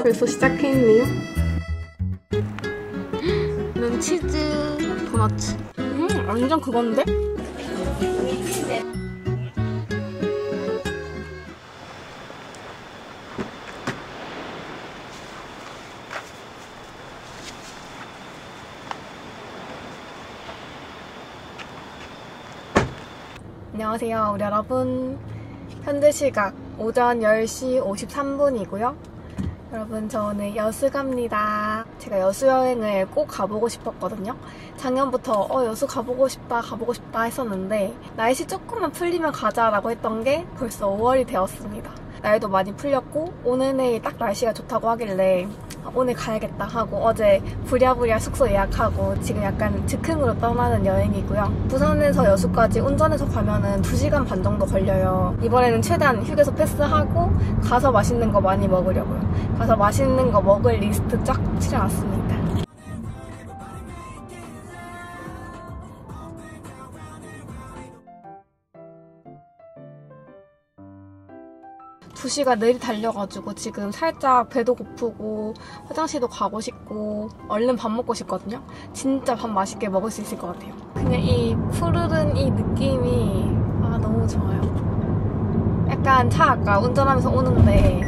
벌써 시작했네요. 이건 치즈 도넛. 완전 그건데? 안녕하세요 우리 여러분. 현재 시각 오전 10시 53분이고요 여러분, 저 오늘 여수 갑니다. 제가 여수 여행을 꼭 가보고 싶었거든요. 작년부터 여수 가보고 싶다 했었는데 날씨 조금만 풀리면 가자라고 했던 게 벌써 5월이 되었습니다. 날도 많이 풀렸고 오늘 내일 딱 날씨가 좋다고 하길래 오늘 가야겠다 하고 어제 부랴부랴 숙소 예약하고 지금 약간 즉흥으로 떠나는 여행이고요. 부산에서 여수까지 운전해서 가면은 2시간 반 정도 걸려요. 이번에는 최대한 휴게소 패스하고 가서 맛있는 거 많이 먹으려고요. 가서 맛있는 거 먹을 리스트 쫙 칠해놨습니다. 두 시간 내리 달려가지고 지금 살짝 배도 고프고 화장실도 가고 싶고 얼른 밥 먹고 싶거든요. 진짜 밥 맛있게 먹을 수 있을 것 같아요. 그냥 이 푸르른 이 느낌이 너무 좋아요. 약간 차 아까 운전하면서 오는데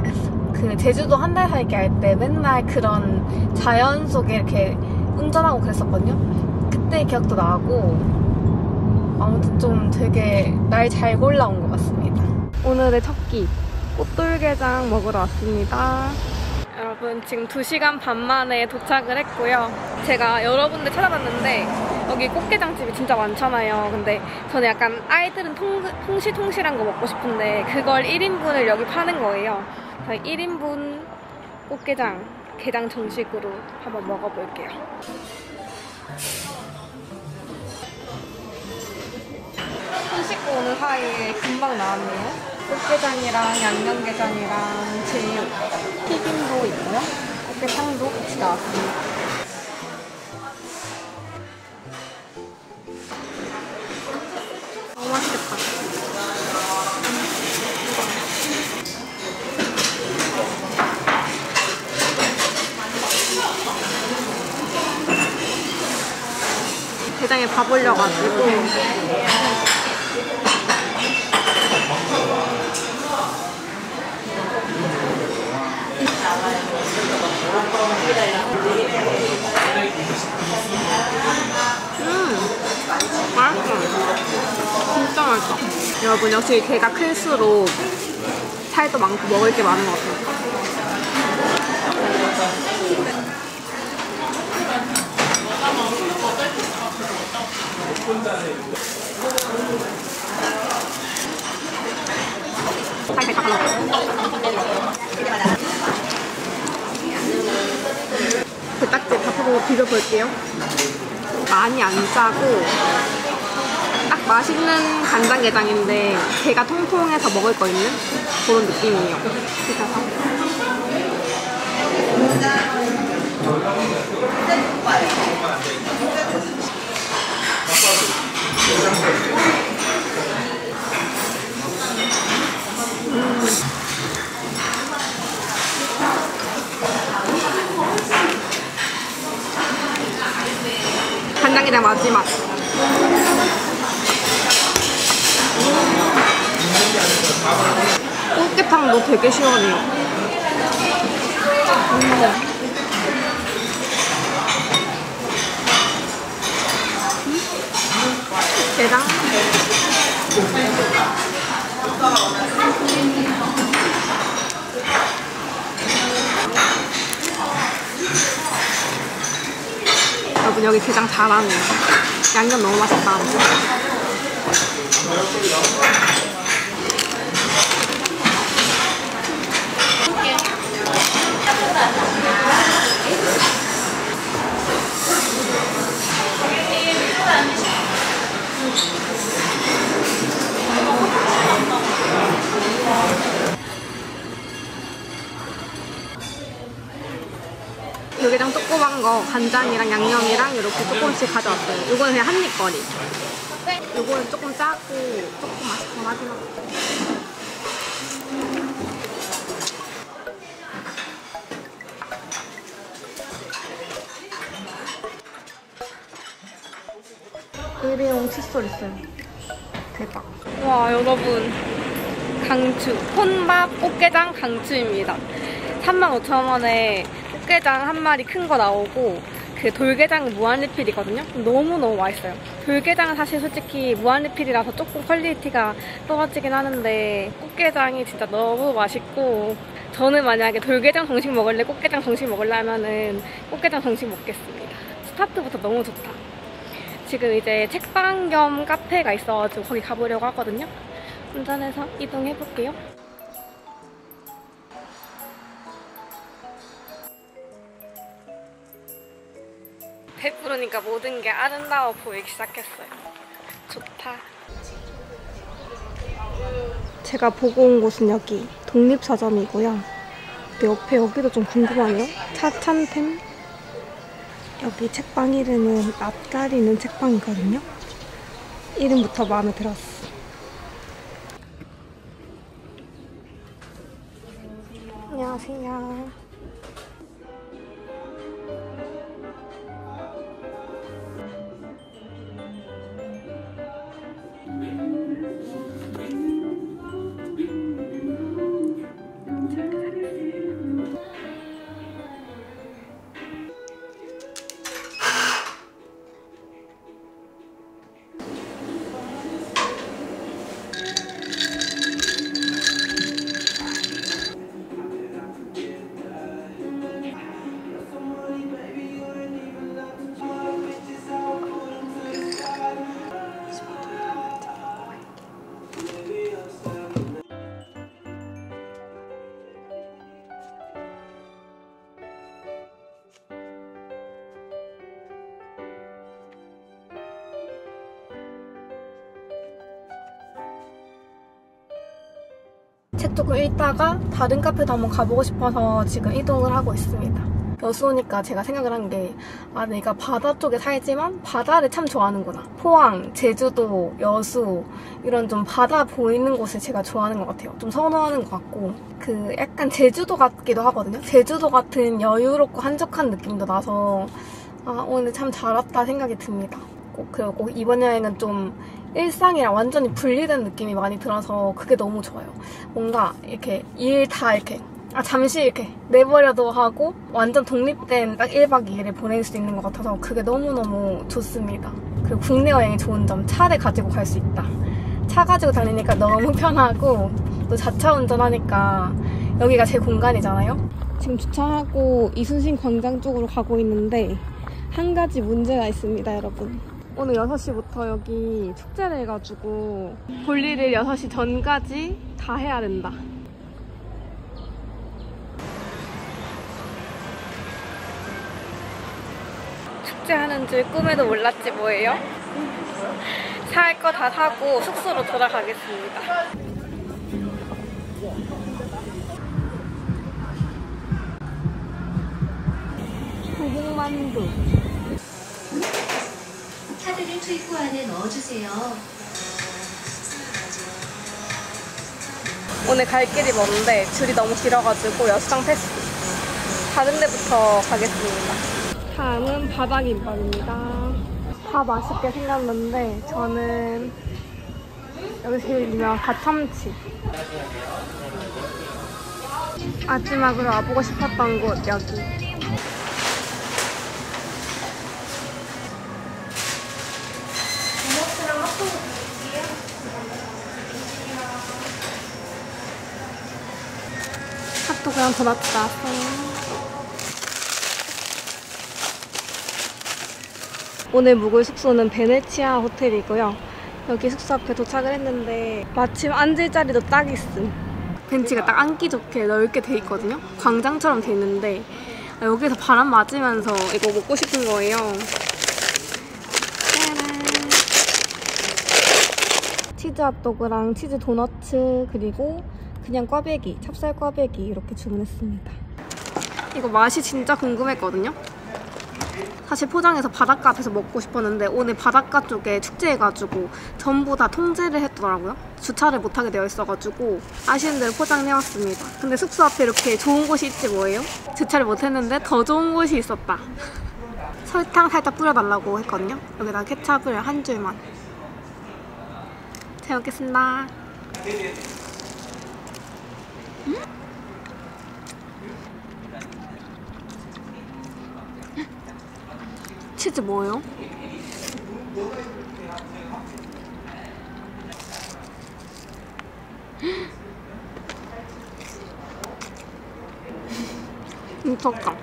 그 제주도 한 달 살기 할 때 맨날 그런 자연 속에 이렇게 운전하고 그랬었거든요. 그때 기억도 나고 아무튼 좀 되게 날 잘 골라온 것 같습니다. 오늘의 첫 끼 꽃돌게장 먹으러 왔습니다. 여러분 지금 2시간 반 만에 도착을 했고요. 제가 여러 군데 찾아봤는데 여기 꽃게장집이 진짜 많잖아요. 근데 저는 약간 아이들은 통실통실한 거 먹고 싶은데 그걸 1인분을 여기 파는 거예요. 저희 1인분 꽃게장 게장 정식으로 한번 먹어볼게요. 손 씻고 오는 사이에 금방 나왔네요. 꽃게장이랑 양념게장이랑 제육, 튀김도 있고요. 꽃게탕도 같이 나왔습니다. 너무 맛있겠다. 게장에 밥 올려가지고 맛있어. 진짜 맛있어. 여러분 역시 개가 클수록 살도 많고 먹을 게 많은 것 같아요. 살살 닦아놓고 게딱지 밥하고 비벼볼게요. 많이 안 짜고 딱 맛있는 간장게장인데 게가 통통해서 먹을 거 있는 그런 느낌이에요. 간장게장 마지막. 꽃게탕도 되게 시원해요. 게장. 여러분 여기 게장 잘하네요. 양념 너무 맛있다. 요게장 떡볶이 조그만 거 간장이랑 양념이랑 이렇게 조금씩 가져왔어요. 이거는 그냥 한입 거리. 이거는 조금 짜고 조금 맛있긴 하긴 하고. 일회용 칫솔 있어요. 대박. 와, 여러분. 강추. 혼밥 꽃게장 강추입니다. 35,000원에 꽃게장 한 마리 큰 거 나오고 그 돌게장 무한리필이거든요. 너무너무 맛있어요. 돌게장은 사실 솔직히 무한리필이라서 조금 퀄리티가 떨어지긴 하는데 꽃게장이 진짜 너무 맛있고 저는 만약에 돌게장 정식 먹을래, 꽃게장 정식 먹을래 하면은 꽃게장 정식 먹겠습니다. 스타트부터 너무 좋다. 지금 이제 책방 겸 카페가 있어가지고 거기 가보려고 하거든요. 운전해서 이동해볼게요. 배부르니까 모든 게 아름다워 보이기 시작했어요. 좋다. 제가 보고 온 곳은 여기 독립서점이고요. 근데 옆에 여기도 좀 궁금하네요. 차찬템? 여기 책방 이름은 낯가리는 책방이거든요. 이름부터 마음에 들었어. 안녕하세요. 책 조금 읽다가 다른 카페도 한번 가보고 싶어서 지금 이동을 하고 있습니다. 여수 오니까 제가 생각을 한 게 내가 바다 쪽에 살지만 바다를 참 좋아하는구나. 포항, 제주도, 여수 이런 좀 바다 보이는 곳을 제가 좋아하는 것 같아요. 좀 선호하는 것 같고 그 약간 제주도 같기도 하거든요. 제주도 같은 여유롭고 한적한 느낌도 나서 오늘 참 잘 왔다 생각이 듭니다. 그리고 이번 여행은 좀 일상이랑 완전히 분리된 느낌이 많이 들어서 그게 너무 좋아요. 뭔가 이렇게 일 다 이렇게 잠시 이렇게 내버려도 하고 완전 독립된 딱 1박 2일을 보낼 수 있는 것 같아서 그게 너무너무 좋습니다. 그리고 국내 여행이 좋은 점, 차를 가지고 갈 수 있다. 차 가지고 다니니까 너무 편하고 또 자차 운전하니까 여기가 제 공간이잖아요. 지금 주차하고 이순신 광장 쪽으로 가고 있는데 한 가지 문제가 있습니다, 여러분. 오늘 6시부터 여기 축제를 해가지고 볼 일을 6시 전까지 다 해야 된다. 축제하는 줄 꿈에도 몰랐지 뭐예요? 살 거 다 사고 숙소로 돌아가겠습니다. 고봉만두. 카드를 투입 안에 넣어주세요. 오늘 갈 길이 먼데 줄이 너무 길어가지고 여수장 패스. 다른 데부터 가겠습니다. 다음은 바다김밥입니다. 다 맛있게 생겼는데 저는 여기 제일 유명한 갓참치. 마지막으로 와보고 싶었던 곳 여기. 핫도그랑 도넛 나왔어요. 오늘 묵을 숙소는 베네치아 호텔이고요. 여기 숙소 앞에 도착을 했는데 마침 앉을 자리도 딱 있음. 벤치가 딱 앉기 좋게 넓게 돼 있거든요. 광장처럼 돼 있는데 여기서 바람 맞으면서 이거 먹고 싶은 거예요. 짜란! 치즈 핫도그랑 치즈 도너츠 그리고 그냥 꽈배기, 찹쌀 꽈배기 이렇게 주문했습니다. 이거 맛이 진짜 궁금했거든요. 사실 포장해서 바닷가 앞에서 먹고 싶었는데 오늘 바닷가 쪽에 축제해가지고 전부 다 통제를 했더라고요. 주차를 못하게 되어 있어가지고 아쉬운 대로 포장해왔습니다. 근데 숙소 앞에 이렇게 좋은 곳이 있지 뭐예요? 주차를 못했는데 더 좋은 곳이 있었다. 설탕 살짝 뿌려달라고 했거든요. 여기다 케찹을 한 줄만. 잘 먹겠습니다. 치즈 뭐예요? 미쳤다.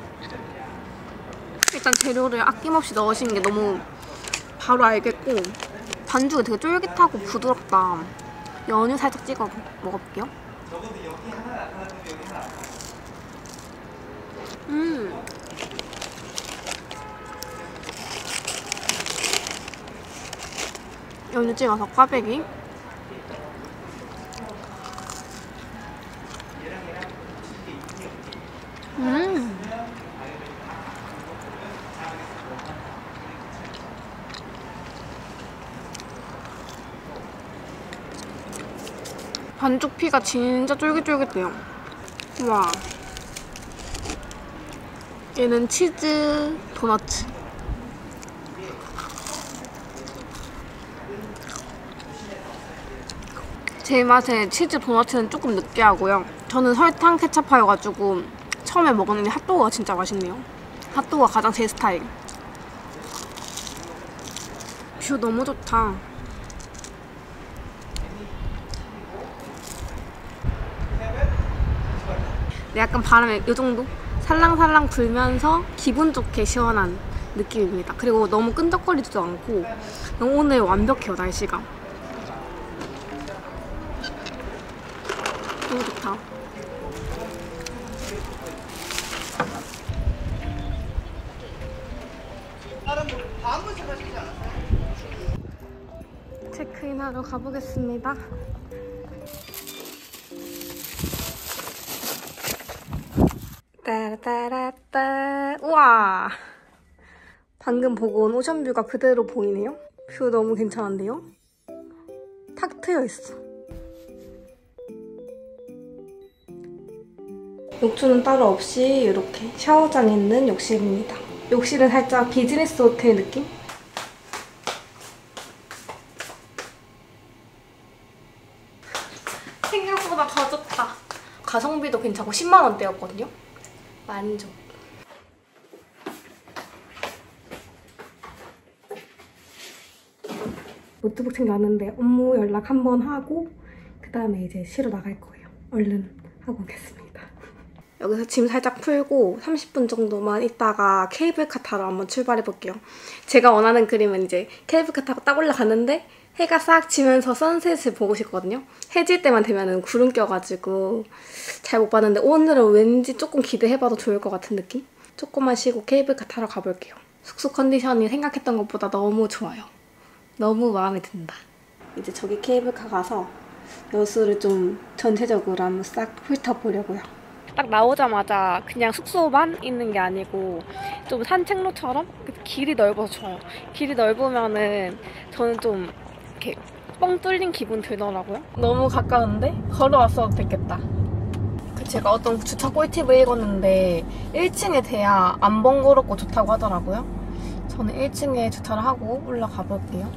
일단 재료를 아낌없이 넣으시는 게 너무 바로 알겠고 반죽이 되게 쫄깃하고 부드럽다. 연유 살짝 찍어 먹어볼게요. 연유 찍어서 꽈배기. 반죽 피가 진짜 쫄깃쫄깃해요. 우와. 얘는 치즈 도넛. 제 맛에 치즈 도넛은 조금 느끼하고요. 저는 설탕 케찹파여가지고 처음에 먹었는데 핫도그가 진짜 맛있네요. 핫도그가 가장 제 스타일. 뷰 너무 좋다. 약간 바람에 이 정도? 살랑살랑 불면서 기분 좋게 시원한 느낌입니다. 그리고 너무 끈적거리지도 않고 오늘 완벽해요, 날씨가. 너무 좋다. 체크인하러 가보겠습니다. 따라따라따. 우와! 방금 보고 온 오션뷰가 그대로 보이네요. 뷰 너무 괜찮은데요? 탁 트여있어. 욕조는 따로 없이 이렇게 샤워장이 있는 욕실입니다. 욕실은 살짝 비즈니스 호텔 느낌? 생각보다 더 좋다. 가성비도 괜찮고 10만 원대였거든요. 만족. 노트북 챙겨왔는데 업무 연락 한번 하고 그 다음에 이제 쉬러 나갈 거예요. 얼른 하고 오겠습니다. 여기서 짐 살짝 풀고 30분 정도만 있다가 케이블카 타러 한번 출발해볼게요. 제가 원하는 그림은 이제 케이블카 타고 딱 올라갔는데 해가 싹 지면서 선셋을 보고 싶거든요. 해질 때만 되면 구름 껴가지고 잘 못 봤는데 오늘은 왠지 조금 기대해봐도 좋을 것 같은 느낌? 조금만 쉬고 케이블카 타러 가볼게요. 숙소 컨디션이 생각했던 것보다 너무 좋아요. 너무 마음에 든다. 이제 저기 케이블카 가서 여수를 좀 전체적으로 한번 싹 훑어보려고요. 딱 나오자마자 그냥 숙소만 있는 게 아니고 좀 산책로처럼 길이 넓어서 좋아요. 길이 넓으면은 저는 좀 이렇게 뻥 뚫린 기분 들더라고요. 너무 가까운데 걸어왔어도 됐겠다. 제가 어떤 주차 꿀팁을 읽었는데 1층에 돼야 안 번거롭고 좋다고 하더라고요. 저는 1층에 주차를 하고 올라가 볼게요.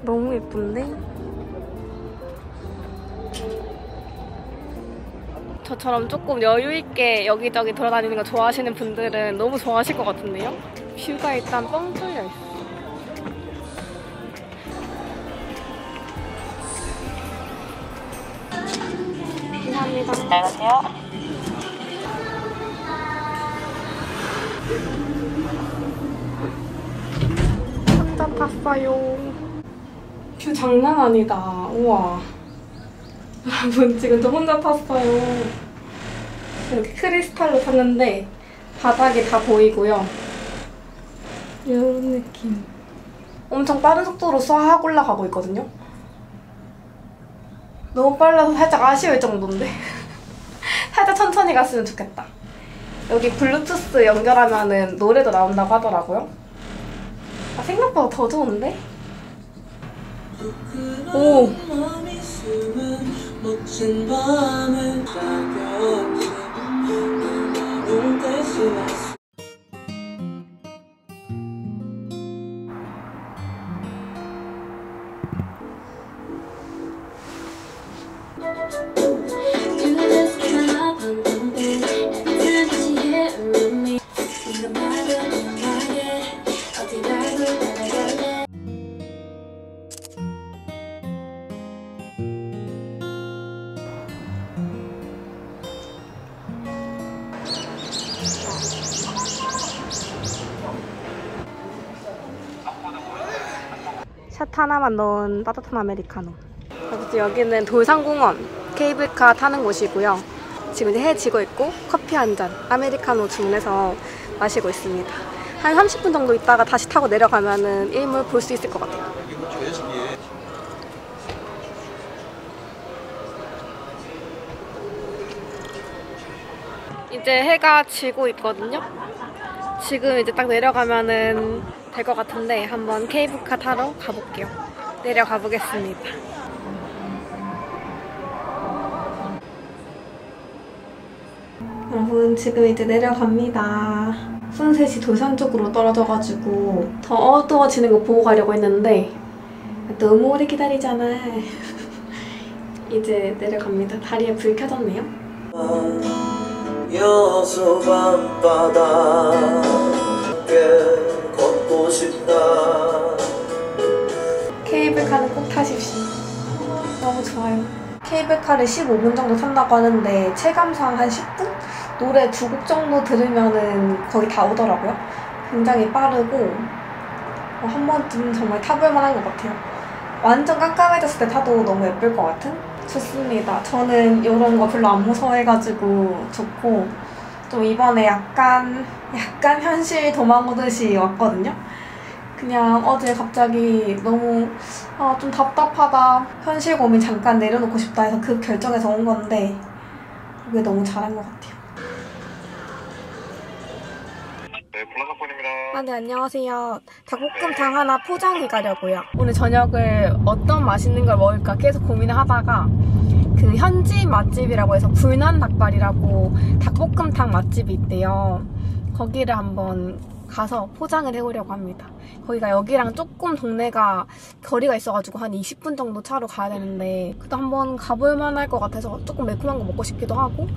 너무 예쁜데? 저처럼 조금 여유있게 여기저기 돌아다니는 거 좋아하시는 분들은 너무 좋아하실 것 같은데요? 뷰가 일단 뻥 뚫려있어. 감사합니다. 안녕하세요. 탁자 탔어요. 뷰 장난 아니다. 우와. 여러분 지금 저 혼자 탔어요. 이렇게 크리스탈로 탔는데 바닥이 다 보이고요. 이런 느낌. 엄청 빠른 속도로 쏴 올라가고 있거든요. 너무 빨라서 살짝 아쉬울 정도인데. 살짝 천천히 갔으면 좋겠다. 여기 블루투스 연결하면은 노래도 나온다고 하더라고요. 아, 생각보다 더 좋은데? 오! 샷 하나만 넣은 따뜻한 아메리카노. 그리고 여기는 돌산공원 케이블카 타는 곳이고요. 지금 이제 해 지고 있고 커피 한 잔, 아메리카노 주문해서 마시고 있습니다. 한 30분 정도 있다가 다시 타고 내려가면은 일몰 볼 수 있을 것 같아요. 이제 해가 지고 있거든요. 지금 이제 딱 내려가면은 될 것 같은데 한번 케이블카 타러 가볼게요. 내려가 보겠습니다. 여러분 지금 이제 내려갑니다. 선셋이 돌산 쪽으로 떨어져가지고 더 어두워지는 거 보고 가려고 했는데 너무 오래 기다리잖아. 이제 내려갑니다. 다리에 불 켜졌네요. 여수 밤바다에 걷고 싶다. 케이블카는 꼭 타십시오. 너무 좋아요. 케이블카를 15분 정도 탄다고 하는데 체감상 한 10분? 노래 2곡 정도 들으면은 거의 다 오더라고요. 굉장히 빠르고 한 번쯤 정말 타볼 만한 것 같아요. 완전 깜깜해졌을 때 타도 너무 예쁠 것 같은? 좋습니다. 저는 이런 거 별로 안 무서워해가지고 좋고 좀 이번에 약간 현실 도망 오듯이 왔거든요. 그냥 어제 갑자기 너무 좀 답답하다, 현실 고민 잠깐 내려놓고 싶다 해서 그 결정해서 온 건데 이게 너무 잘한 것 같아요. 네, 블라사건입니다. 아, 네, 안녕하세요. 닭볶음탕 하나 포장해 가려고요. 오늘 저녁을 어떤 맛있는 걸 먹을까 계속 고민을 하다가 그 현지 맛집이라고 해서 불난 닭발이라고 닭볶음탕 맛집이 있대요. 거기를 한번 가서 포장을 해오려고 합니다. 거기가 여기랑 조금 동네가 거리가 있어가지고 한 20분 정도 차로 가야 되는데 그래도 한번 가볼 만할 것 같아서 조금 매콤한 거 먹고 싶기도 하고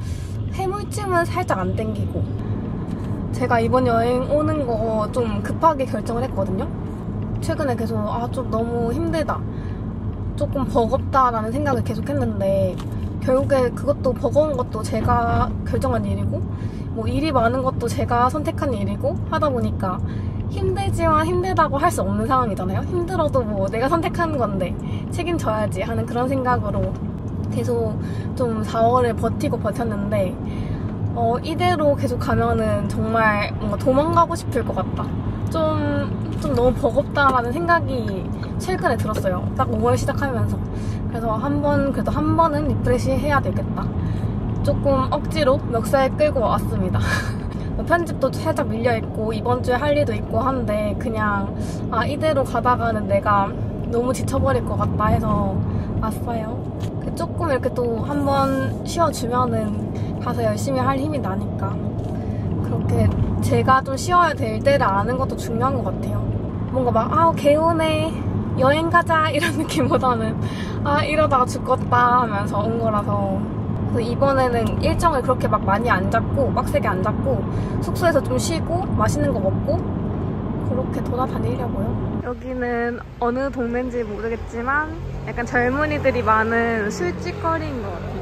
해물찜은 살짝 안 땡기고. 제가 이번 여행 오는 거 좀 급하게 결정을 했거든요. 최근에 계속 좀 너무 힘들다, 조금 버겁다라는 생각을 계속 했는데 결국에 그것도 버거운 것도 제가 결정한 일이고 뭐 일이 많은 것도 제가 선택한 일이고 하다 보니까 힘들지만 힘들다고 할 수 없는 상황이잖아요. 힘들어도 뭐 내가 선택한 건데 책임져야지 하는 그런 생각으로 계속 좀 4월을 버텼는데 이대로 계속 가면은 정말 뭔가 도망가고 싶을 것 같다. 좀 너무 버겁다라는 생각이 최근에 들었어요. 딱 5월 시작하면서. 그래서 그래도 한 번은 리프레시 해야 되겠다. 조금 억지로 멱살 끌고 왔습니다. 편집도 살짝 밀려있고 이번 주에 할 일도 있고 한데 그냥 이대로 가다가는 내가 너무 지쳐버릴 것 같다 해서 왔어요. 조금 이렇게 또 한 번 쉬어주면은 가서 열심히 할 힘이 나니까 그렇게 제가 좀 쉬어야 될 때를 아는 것도 중요한 것 같아요. 뭔가 막 개운해, 여행 가자 이런 느낌보다는 이러다가 죽겠다 하면서 온 거라서. 그래서 이번에는 일정을 그렇게 막 많이 안 잡고 빡세게 안 잡고 숙소에서 좀 쉬고 맛있는 거 먹고 그렇게 돌아다니려고요. 여기는 어느 동네인지 모르겠지만 약간 젊은이들이 많은 술집거리인 것 같아요.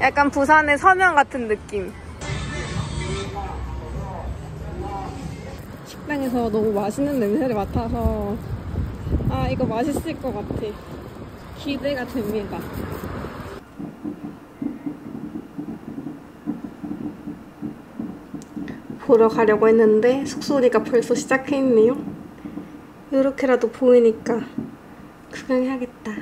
약간 부산의 서면 같은 느낌. 식당에서 너무 맛있는 냄새를 맡아서 이거 맛있을 것 같아. 기대가 됩니다. 보러 가려고 했는데 숙소리가 벌써 시작해있네요. 이렇게라도 보이니까 구경해야겠다.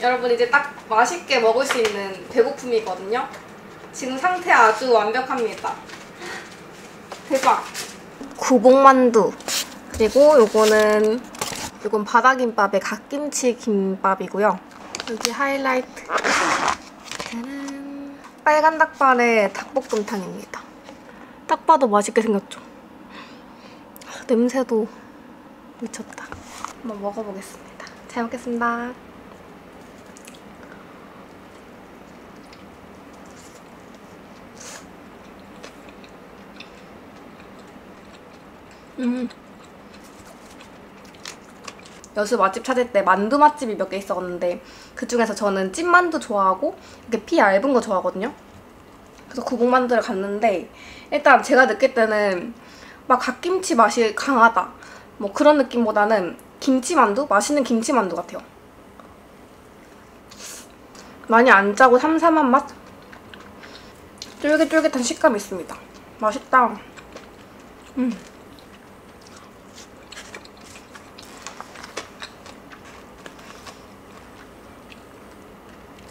여러분 이제 딱 맛있게 먹을 수 있는 배고픔이거든요. 지금 상태 아주 완벽합니다. 대박! 구복만두. 그리고 요건 바다김밥의 갓김치 김밥이고요. 여기 하이라이트. 짜란. 빨간 닭발의 닭볶음탕입니다. 딱 봐도 맛있게 생겼죠? 냄새도 미쳤다. 한번 먹어보겠습니다. 잘 먹겠습니다. 여수 맛집 찾을 때 만두 맛집이 몇 개 있었는데 그중에서 저는 찐만두 좋아하고 이렇게 피 얇은 거 좋아하거든요. 그래서 구복만두를 갔는데 일단 제가 느낄 때는 막 갓김치 맛이 강하다 뭐 그런 느낌보다는 김치만두? 맛있는 김치만두 같아요. 많이 안 짜고 삼삼한 맛? 쫄깃쫄깃한 식감이 있습니다. 맛있다.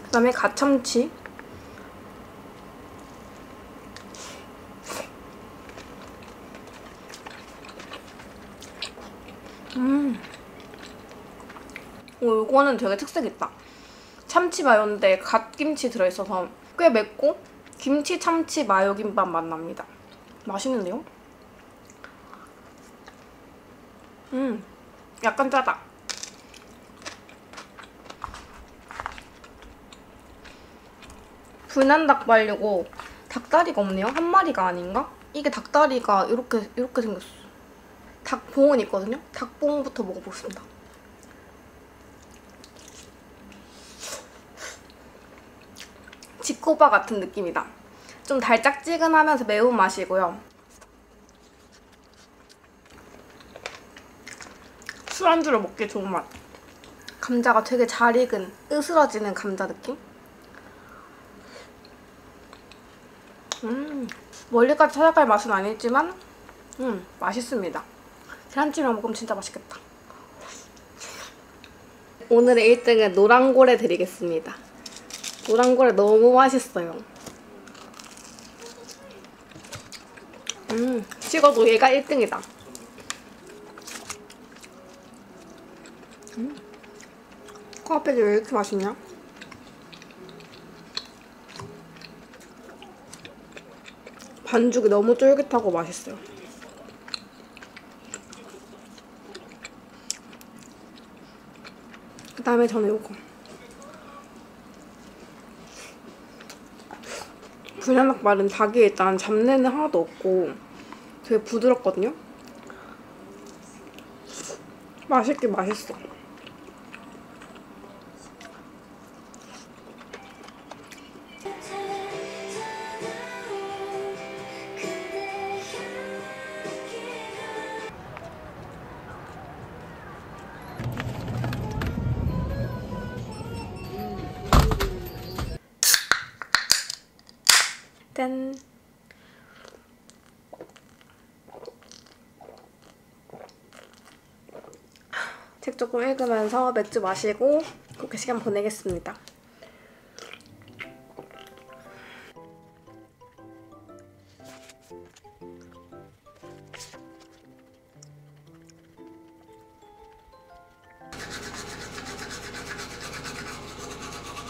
그다음에 갓참치. 요거는 되게 특색 있다. 참치 마요인데 갓김치 들어있어서 꽤 맵고 김치 참치 마요 김밥 맛 납니다. 맛있는데요? 약간 짜다. 불난 닭발이고 닭다리가 없네요. 한 마리가 아닌가? 이게 닭다리가 이렇게 생겼어. 닭봉은 있거든요. 닭봉부터 먹어보겠습니다. 지코바 같은 느낌이다. 좀 달짝지근하면서 매운맛이고요. 술안주로 먹기 좋은 맛. 감자가 되게 잘 익은 으스러지는 감자 느낌? 멀리까지 찾아갈 맛은 아니지만 맛있습니다. 계란찜이랑 먹으면 진짜 맛있겠다. 오늘의 1등은 노랑고래 드리겠습니다. 노랑고래 너무 맛있어요. 찍어도 얘가 1등이다. 코앞에서 왜 이렇게 맛있냐? 반죽이 너무 쫄깃하고 맛있어요. 그 다음에 저는 요거. 불량닭발은 닭이 일단 잡내는 하나도 없고 되게 부드럽거든요? 맛있긴 맛있어. 짠! 책 조금 읽으면서 맥주 마시고 그렇게 시간 보내겠습니다.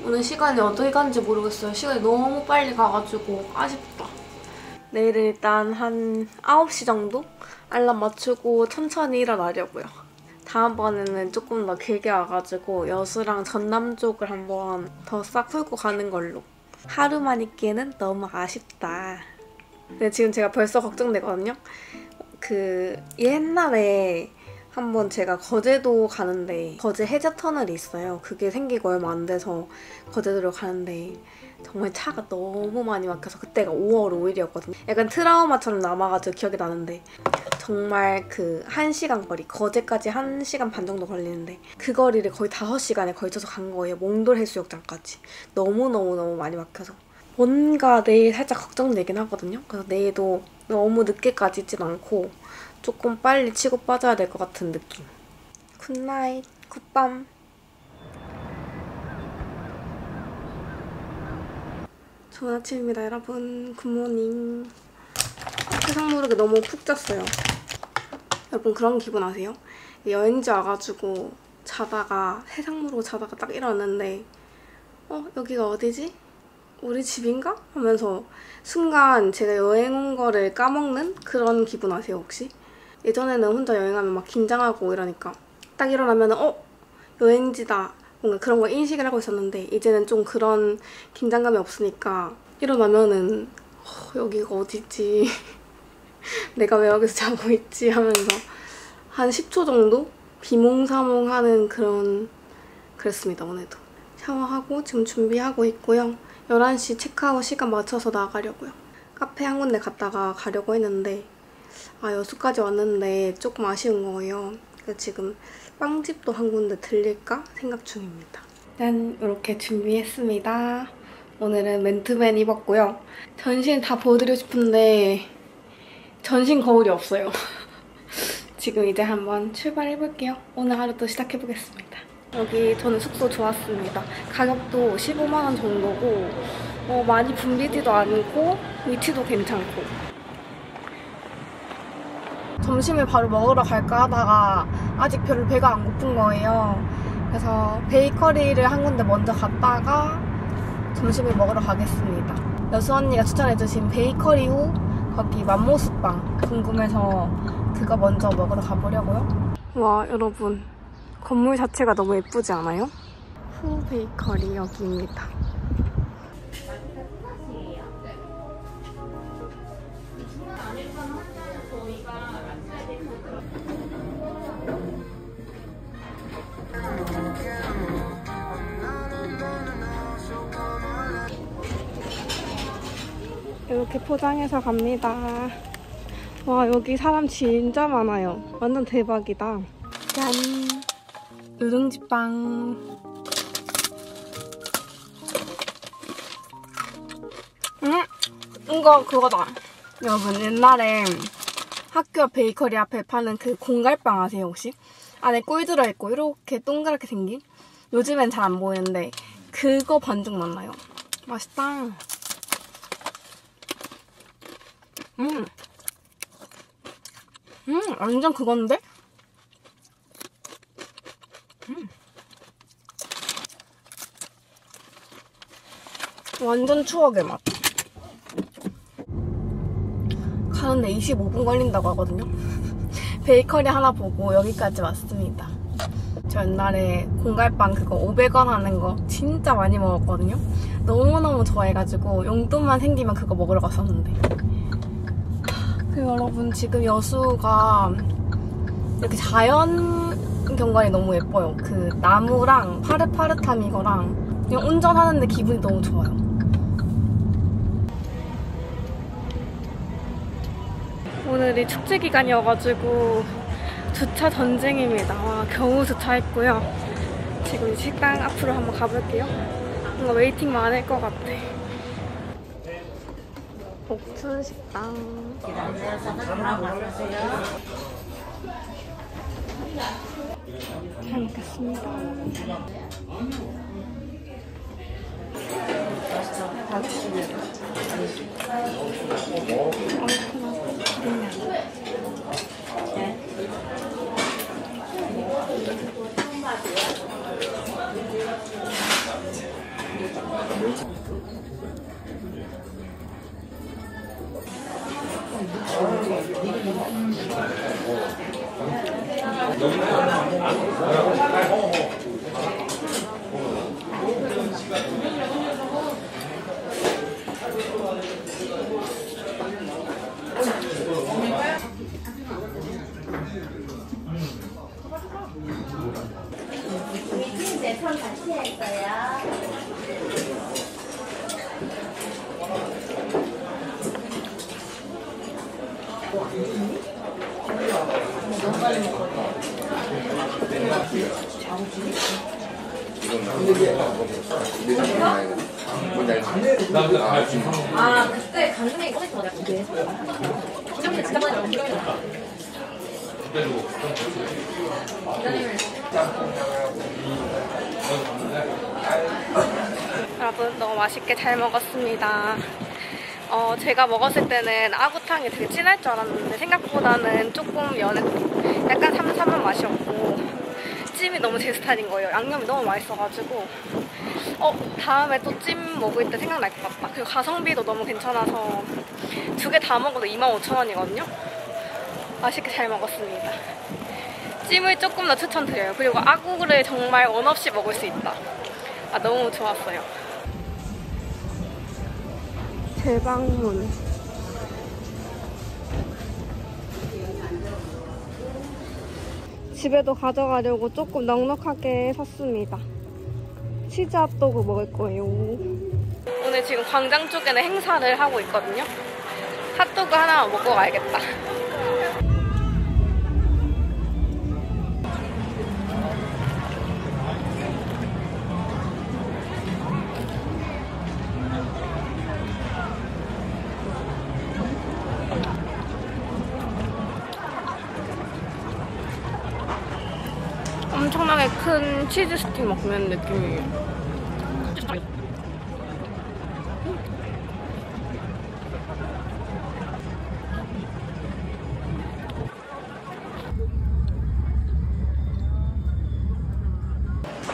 오늘 시간이 어떻게 간지 모르겠어요. 시간이 너무 빨리 가가지고 아쉽다. 내일은 일단 한 9시 정도? 알람 맞추고 천천히 일어나려고요. 다음번에는 조금 더 길게 와가지고 여수랑 전남 쪽을 한번 더 싹 훑고 가는 걸로. 하루만 있기에는 너무 아쉽다. 근데 지금 제가 벌써 걱정되거든요. 옛날에 한번 제가 거제도 가는데 거제 해저 터널이 있어요. 그게 생기고 얼마 안 돼서 거제도로 가는데 정말 차가 너무 많이 막혀서 그때가 5월 5일이었거든요. 약간 트라우마처럼 남아가지고 기억이 나는데 정말 그 1시간 거리, 거제까지 1시간 반 정도 걸리는데 그 거리를 거의 5시간에 걸쳐서 간 거예요. 몽돌 해수욕장까지. 너무너무 많이 막혀서 뭔가 내일 살짝 걱정되긴 하거든요. 그래서 내일도 너무 늦게까지 있진 않고 조금 빨리 치고 빠져야 될 것 같은 느낌. 굿나잇, 굿밤. 좋은 아침입니다, 여러분. 굿모닝. 세상 모르게 너무 푹 잤어요. 여러분 그런 기분 아세요? 여행지 와가지고 자다가 세상 모르고 자다가 딱 일어났는데 여기가 어디지? 우리 집인가? 하면서 순간 제가 여행 온 거를 까먹는 그런 기분 아세요, 혹시? 예전에는 혼자 여행하면 막 긴장하고 이러니까 딱 일어나면 여행지다 뭔가 그런 거 인식을 하고 있었는데 이제는 좀 그런 긴장감이 없으니까 일어나면은 여기가 어디지? 내가 왜 여기서 자고 있지? 하면서 한 10초 정도 비몽사몽하는 그랬습니다, 오늘도. 샤워하고 지금 준비하고 있고요. 11시 체크아웃 시간 맞춰서 나가려고요. 카페 한 군데 갔다가 가려고 했는데 여수까지 왔는데 조금 아쉬운 거예요. 그래서 지금 빵집도 한 군데 들릴까 생각 중입니다. 짠! 이렇게 준비했습니다. 오늘은 맨투맨 입었고요. 전신 다 보여드리고 싶은데 전신 거울이 없어요. 지금 이제 한번 출발해볼게요. 오늘 하루도 시작해보겠습니다. 여기 저는 숙소 좋았습니다. 가격도 15만 원 정도고 많이 붐비지도 않고 위치도 괜찮고. 점심을 바로 먹으러 갈까 하다가 아직 별로 배가 안 고픈 거예요. 그래서 베이커리를 한 군데 먼저 갔다가 점심을 먹으러 가겠습니다. 여수 언니가 추천해주신 베이커리 후 거기 맘모스빵 궁금해서 그거 먼저 먹으러 가보려고요. 와, 여러분 건물 자체가 너무 예쁘지 않아요? 후 베이커리 여기입니다. 이렇게 포장해서 갑니다. 와, 여기 사람 진짜 많아요. 완전 대박이다. 짠! 누룽지빵. 이거 그거다. 여러분 옛날에 학교 앞 베이커리 앞에 파는 그 공갈빵 아세요, 혹시? 안에 꿀 들어있고 이렇게 동그랗게 생긴? 요즘엔 잘 안 보이는데 그거 반죽 맛나요. 맛있다. 완전 그건데? 완전 추억의 맛. 가는데 25분 걸린다고 하거든요. 베이커리 하나 보고 여기까지 왔습니다. 저 옛날에 공갈빵 그거 500원 하는 거 진짜 많이 먹었거든요. 너무너무 좋아해가지고 용돈만 생기면 그거 먹으러 갔었는데. 그리고 여러분 지금 여수가 이렇게 자연 경관이 너무 예뻐요. 그 나무랑 파릇파릇함 이거랑 그냥 운전하는데 기분이 너무 좋아요. 오늘이 축제 기간이어가지고 주차 전쟁입니다. 와, 겨우 주차했고요. 지금 식당 앞으로 한번 가볼게요. 뭔가 웨이팅 많을 것 같아. 복춘 식당. 잘 먹겠습니다. 네편 같이 했어요. 너무 빨리 먹거든요. 아, 그때 강릉에 꺼냈어. 내가 그때. 진짜 많이 먹었어. 여러분 너무 맛있게 잘 먹었습니다. 제가 먹었을 때는 아구탕이 되게 진할 줄 알았는데 생각보다는 조금 약간 삼삼한 맛이었고 찜이 너무 제 스타일인 거예요. 양념이 너무 맛있어가지고 다음에 또 찜 먹을 때 생각날 것 같다. 그리고 가성비도 너무 괜찮아서 2개 다 먹어도 25,000원이거든요. 맛있게 잘 먹었습니다. 찜을 조금 더 추천드려요. 그리고 아구를 정말 원 없이 먹을 수 있다. 너무 좋았어요. 대방문. 집에도 가져가려고 조금 넉넉하게 샀습니다. 치즈 핫도그 먹을 거예요. 오늘 지금 광장 쪽에는 행사를 하고 있거든요. 핫도그 하나 먹고 가야겠다. 엄청나게 큰 치즈 스틱 먹는 느낌이에요.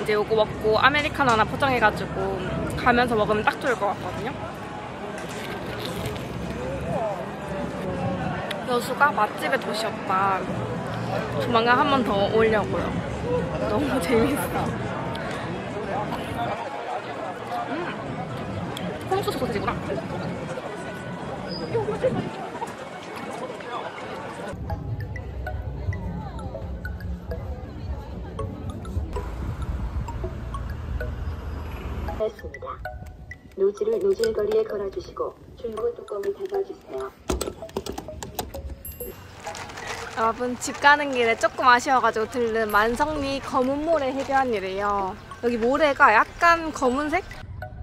이제 요거 먹고 아메리카노 하나 포장해가지고 가면서 먹으면 딱 좋을 것 같거든요. 여수가 맛집의 도시였다. 조만간 한 번 더 오려고요. 너무 재밌어. 콩소스 소세지구나. 됐습니다. 노즐을 노즐거리에 걸어주시고 줄고 뚜껑을 닫아주세요. 여러분 집 가는 길에 조금 아쉬워가지고 들른 만성리 검은모래 해변이래요. 여기 모래가 약간 검은색?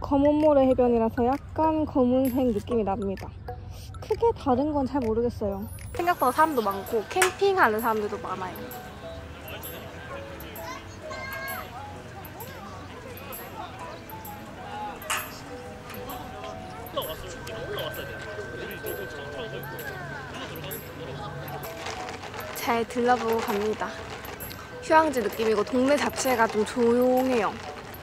검은모래 해변이라서 약간 검은색 느낌이 납니다. 크게 다른 건 잘 모르겠어요. 생각보다 사람도 많고 캠핑하는 사람들도 많아요. 잘 들러보고 갑니다. 휴양지 느낌이고 동네 자체가 좀 조용해요.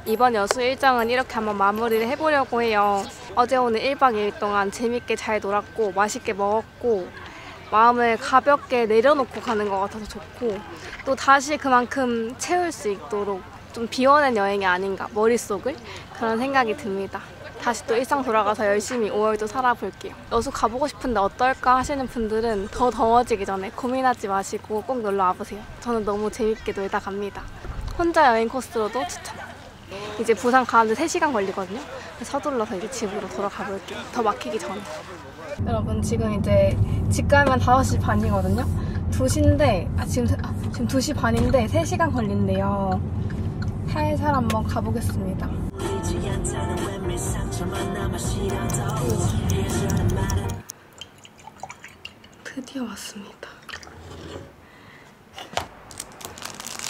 이번 여수 일정은 이렇게 한번 마무리를 해보려고 해요. 어제 오늘 1박 2일 동안 재밌게 잘 놀았고 맛있게 먹었고 마음을 가볍게 내려놓고 가는 것 같아서 좋고 또 다시 그만큼 채울 수 있도록 좀 비워낸 여행이 아닌가 머릿속을 그런 생각이 듭니다. 다시 또 일상 돌아가서 열심히 5월도 살아볼게요. 여수 가보고 싶은데 어떨까 하시는 분들은 더 더워지기 전에 고민하지 마시고 꼭 놀러 와보세요. 저는 너무 재밌게 놀다 갑니다. 혼자 여행 코스로도 추천. 이제 부산 가는데 3시간 걸리거든요. 서둘러서 이제 집으로 돌아가 볼게요. 더 막히기 전에. 여러분 지금 이제 집 가면 5시 반이거든요. 2시인데 지금 2시 반인데 3시간 걸린대요. 살살 한번 가보겠습니다. 드디어 왔습니다.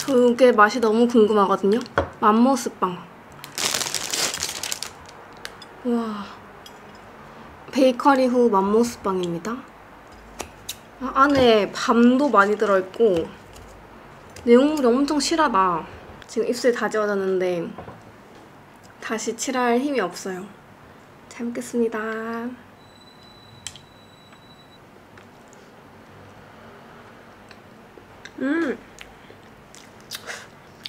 이게 맛이 너무 궁금하거든요. 맘모스빵. 와, 베이커리 후 맘모스빵입니다. 안에 밤도 많이 들어있고 내용물이 엄청 실하다. 지금 입술이 다 지워졌는데 다시 칠할 힘이 없어요. 잘 먹겠습니다.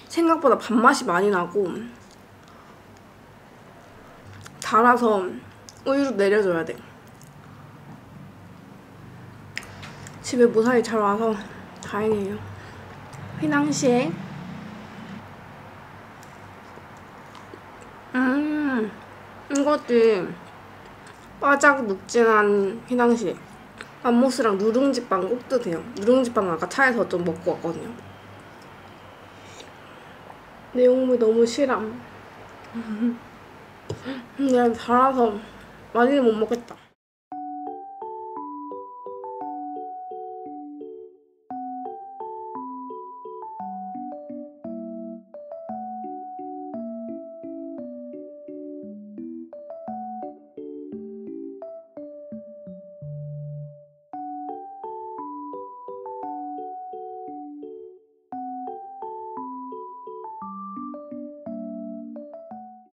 생각보다 밥맛이 많이 나고 달아서 우유를 내려줘야 돼. 집에 무사히 잘 와서 다행이에요. 휘낭시에 이것도 바짝 눅진한 휘낭시에 맘모스랑 누룽지빵 꼭 드세요. 누룽지빵은 아까 차에서 좀 먹고 왔거든요. 내용물 너무 실함. 근데 달아서 많이는 못 먹겠다.